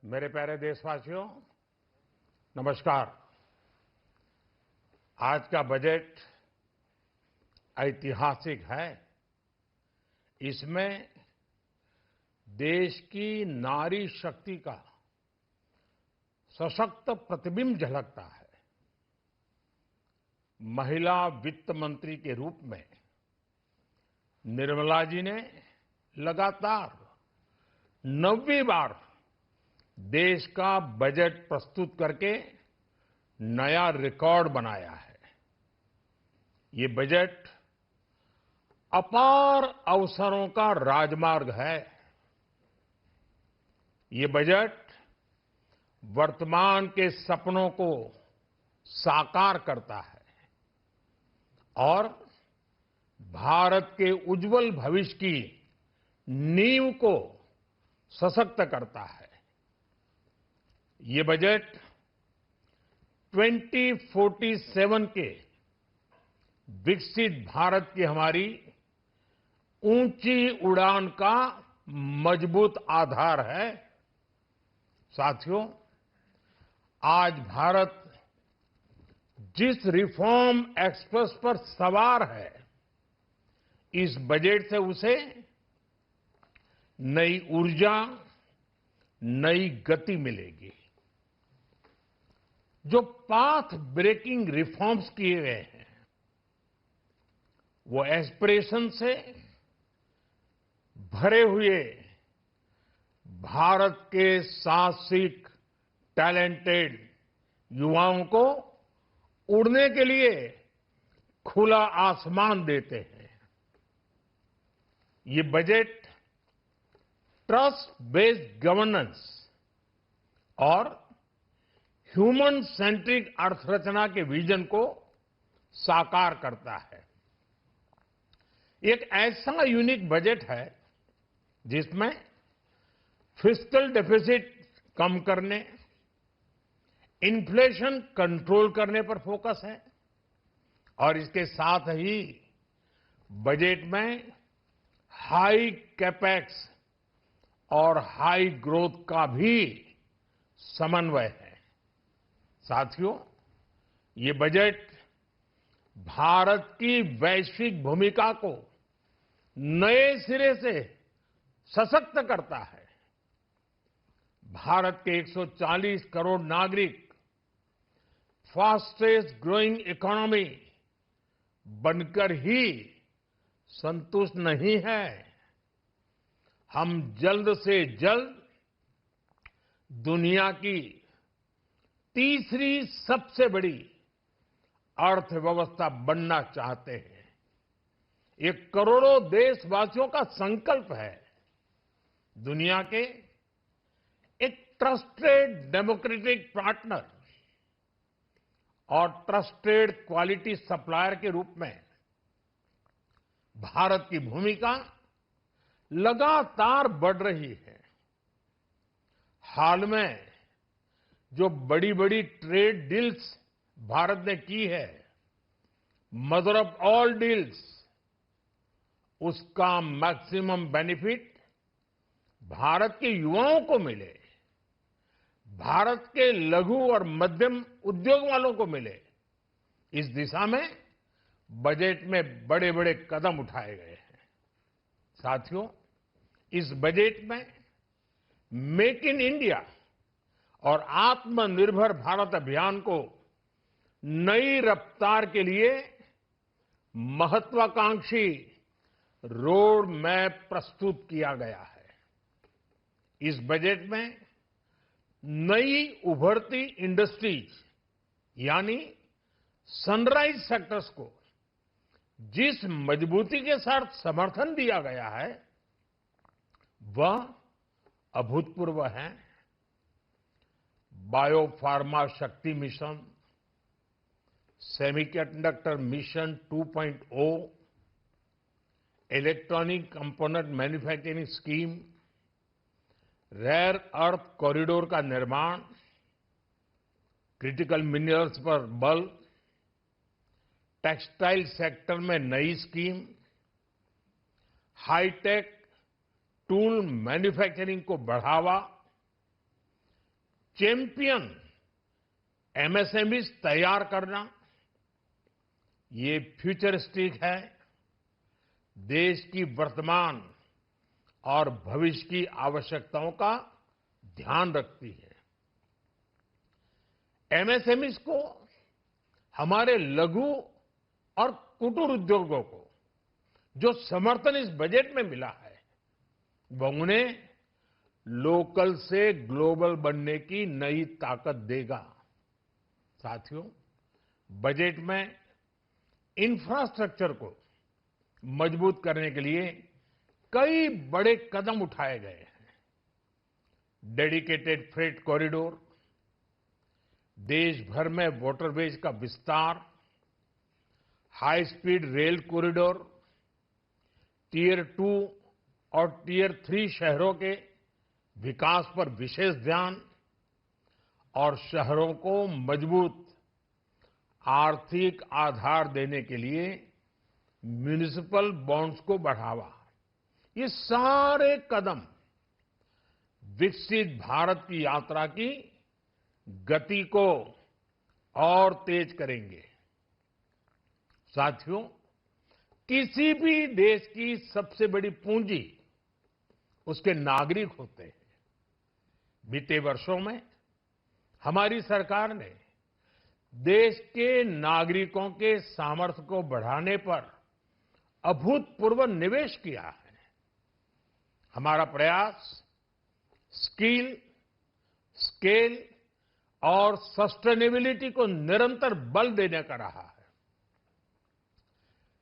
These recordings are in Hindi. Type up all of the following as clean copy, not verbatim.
मेरे प्यारे देशवासियों, नमस्कार। आज का बजट ऐतिहासिक है। इसमें देश की नारी शक्ति का सशक्त प्रतिबिंब झलकता है। महिला वित्त मंत्री के रूप में निर्मला जी ने लगातार 9वीं बार देश का बजट प्रस्तुत करके नया रिकॉर्ड बनाया है। ये बजट अपार अवसरों का राजमार्ग है। ये बजट वर्तमान के सपनों को साकार करता है और भारत के उज्जवल भविष्य की नींव को सशक्त करता है। ये बजट 2047 के विकसित भारत की हमारी ऊंची उड़ान का मजबूत आधार है। साथियों, आज भारत जिस रिफॉर्म एक्सप्रेस पर सवार है, इस बजट से उसे नई ऊर्जा, नई गति मिलेगी। जो पाथ ब्रेकिंग रिफॉर्म्स किए गए हैं, वो एस्पिरेशन से भरे हुए भारत के साहसिक, टैलेंटेड युवाओं को उड़ने के लिए खुला आसमान देते हैं। ये बजट ट्रस्ट बेस्ड गवर्नेंस और ह्यूमन सेंट्रिक अर्थरचना के विजन को साकार करता है। एक ऐसा यूनिक बजट है जिसमें फिस्कल डेफिसिट कम करने, इन्फ्लेशन कंट्रोल करने पर फोकस है और इसके साथ ही बजट में हाई कैपेक्स और हाई ग्रोथ का भी समन्वय है। साथियों, ये बजट भारत की वैश्विक भूमिका को नए सिरे से सशक्त करता है। भारत के 140 करोड़ नागरिक फास्टेस्ट ग्रोइंग इकोनॉमी बनकर ही संतुष्ट नहीं है। हम जल्द से जल्द दुनिया की तीसरी सबसे बड़ी अर्थव्यवस्था बनना चाहते हैं। ये करोड़ों देशवासियों का संकल्प है। दुनिया के एक ट्रस्टेड डेमोक्रेटिक पार्टनर और ट्रस्टेड क्वालिटी सप्लायर के रूप में भारत की भूमिका लगातार बढ़ रही है। हाल में जो बड़ी बड़ी ट्रेड डील्स भारत ने की है, मदर ऑफ ऑल डील्स, उसका मैक्सिमम बेनिफिट भारत के युवाओं को मिले, भारत के लघु और मध्यम उद्योग वालों को मिले। इस दिशा में बजट में बड़े बड़े कदम उठाए गए हैं। साथियों, इस बजट में मेक इन इंडिया और आत्मनिर्भर भारत अभियान को नई रफ्तार के लिए महत्वाकांक्षी रोड मैप प्रस्तुत किया गया है। इस बजट में नई उभरती इंडस्ट्रीज यानी सनराइज सेक्टर्स को जिस मजबूती के साथ समर्थन दिया गया है, वह अभूतपूर्व है। बायो फार्मा शक्ति mission, semiconductor mission 2.0, electronic component manufacturing scheme, rare earth corridor का निर्माण, क्रिटिकल मिनरल्स पर बल, टेक्सटाइल सेक्टर में नई स्कीम, हाईटेक टूल मैन्युफैक्चरिंग को बढ़ावा, चैंपियन एमएसएमईज तैयार करना, ये फ्यूचरिस्टिक है, देश की वर्तमान और भविष्य की आवश्यकताओं का ध्यान रखती है। एमएसएमईज को, हमारे लघु और कुटीर उद्योगों को जो समर्थन इस बजट में मिला है, वो उन्हें लोकल से ग्लोबल बनने की नई ताकत देगा। साथियों, बजट में इंफ्रास्ट्रक्चर को मजबूत करने के लिए कई बड़े कदम उठाए गए हैं। डेडिकेटेड फ्रेट कॉरिडोर, देश भर में वाटरवेज का विस्तार, high speed rail corridor, tier 2 और टियर 3 शहरों के विकास पर विशेष ध्यान और शहरों को मजबूत आर्थिक आधार देने के लिए म्युनिसिपल बॉन्ड्स को बढ़ावा, ये सारे कदम विकसित भारत की यात्रा की गति को और तेज करेंगे। साथियों, किसी भी देश की सबसे बड़ी पूंजी उसके नागरिक होते हैं। बीते वर्षों में हमारी सरकार ने देश के नागरिकों के सामर्थ्य को बढ़ाने पर अभूतपूर्व निवेश किया है। हमारा प्रयास स्किल, स्केल और सस्टेनेबिलिटी को निरंतर बल देने का रहा है।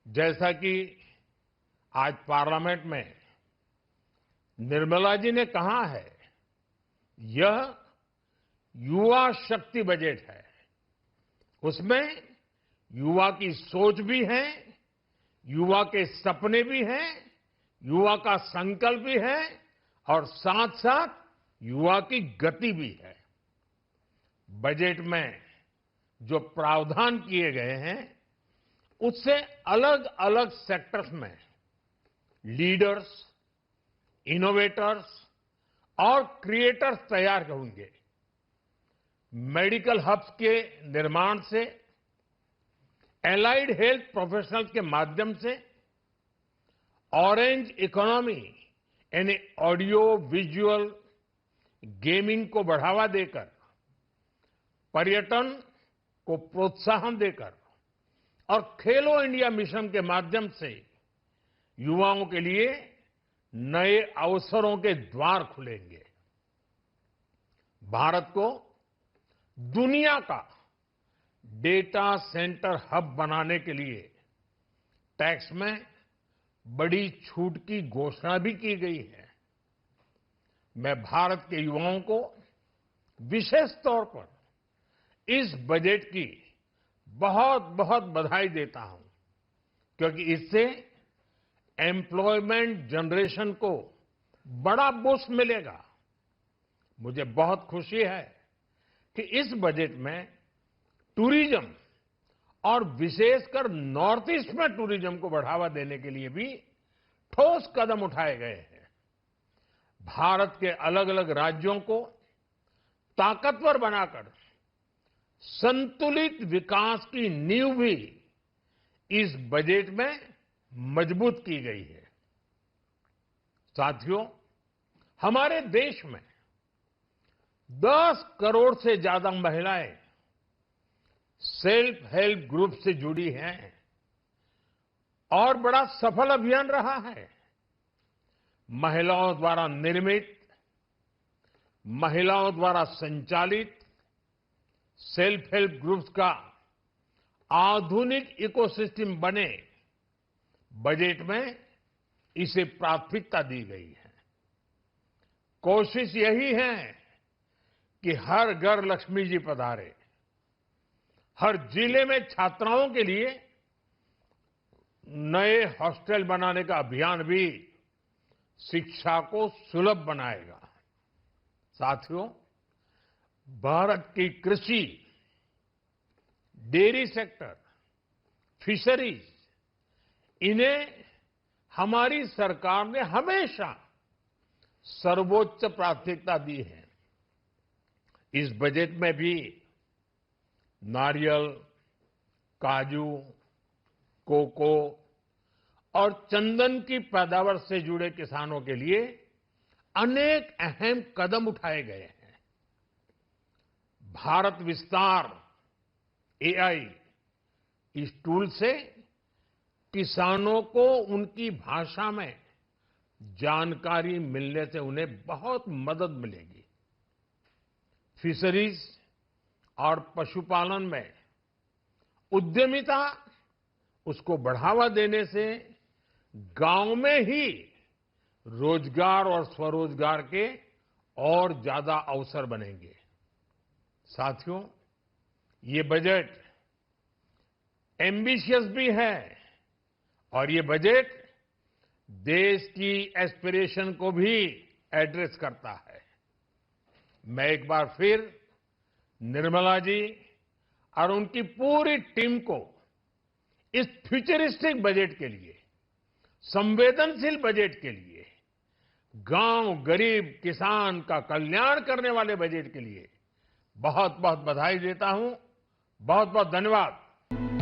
जैसा कि आज पार्लियामेंट में निर्मला जी ने कहा है, यह युवा शक्ति बजट है। उसमें युवा की सोच भी है, युवा के सपने भी हैं, युवा का संकल्प भी है और साथ साथ युवा की गति भी है। बजट में जो प्रावधान किए गए हैं, उससे अलग अलग सेक्टर्स में लीडर्स, इनोवेटर्स और क्रिएटर्स तैयार होंगे। मेडिकल हब्स के निर्माण से, एलाइड हेल्थ प्रोफेशनल्स के माध्यम से, ऑरेंज इकोनॉमी यानी ऑडियो विजुअल गेमिंग को बढ़ावा देकर, पर्यटन को प्रोत्साहन देकर और खेलो इंडिया मिशन के माध्यम से युवाओं के लिए नए अवसरों के द्वार खुलेंगे। भारत को दुनिया का डेटा सेंटर हब बनाने के लिए टैक्स में बड़ी छूट की घोषणा भी की गई है। मैं भारत के युवाओं को विशेष तौर पर इस बजट की बहुत बहुत बधाई देता हूं, क्योंकि इससे एम्प्लॉयमेंट जनरेशन को बड़ा बूस्ट मिलेगा। मुझे बहुत खुशी है कि इस बजट में टूरिज्म और विशेषकर नॉर्थ ईस्ट में टूरिज्म को बढ़ावा देने के लिए भी ठोस कदम उठाए गए हैं। भारत के अलग अलग राज्यों को ताकतवर बनाकर संतुलित विकास की नींव भी इस बजट में मजबूत की गई है। साथियों, हमारे देश में 10 करोड़ से ज्यादा महिलाएं सेल्फ हेल्प ग्रुप से जुड़ी हैं और बड़ा सफल अभियान रहा है। महिलाओं द्वारा निर्मित, महिलाओं द्वारा संचालित सेल्फ हेल्प ग्रुप्स का आधुनिक इकोसिस्टम बने, बजट में इसे प्राथमिकता दी गई है। कोशिश यही है कि हर घर लक्ष्मी जी पधारे। हर जिले में छात्राओं के लिए नए हॉस्टल बनाने का अभियान भी शिक्षा को सुलभ बनाएगा। साथियों, भारत की कृषि, डेयरी सेक्टर, फिशरीज, इन्हें हमारी सरकार ने हमेशा सर्वोच्च प्राथमिकता दी है। इस बजट में भी नारियल, काजू, कोको और चंदन की पैदावार से जुड़े किसानों के लिए अनेक अहम कदम उठाए गए हैं। भारत विस्तार एआई इस टूल से किसानों को उनकी भाषा में जानकारी मिलने से उन्हें बहुत मदद मिलेगी। फिशरीज और पशुपालन में उद्यमिता उसको बढ़ावा देने से गांव में ही रोजगार और स्वरोजगार के और ज्यादा अवसर बनेंगे। साथियों, ये बजट एम्बिशियस भी है और ये बजट देश की एस्पिरेशन को भी एड्रेस करता है। मैं एक बार फिर निर्मला जी और उनकी पूरी टीम को इस फ्यूचरिस्टिक बजट के लिए, संवेदनशील बजट के लिए, गांव, गरीब, किसान का कल्याण करने वाले बजट के लिए बहुत बहुत बधाई देता हूं। बहुत बहुत धन्यवाद।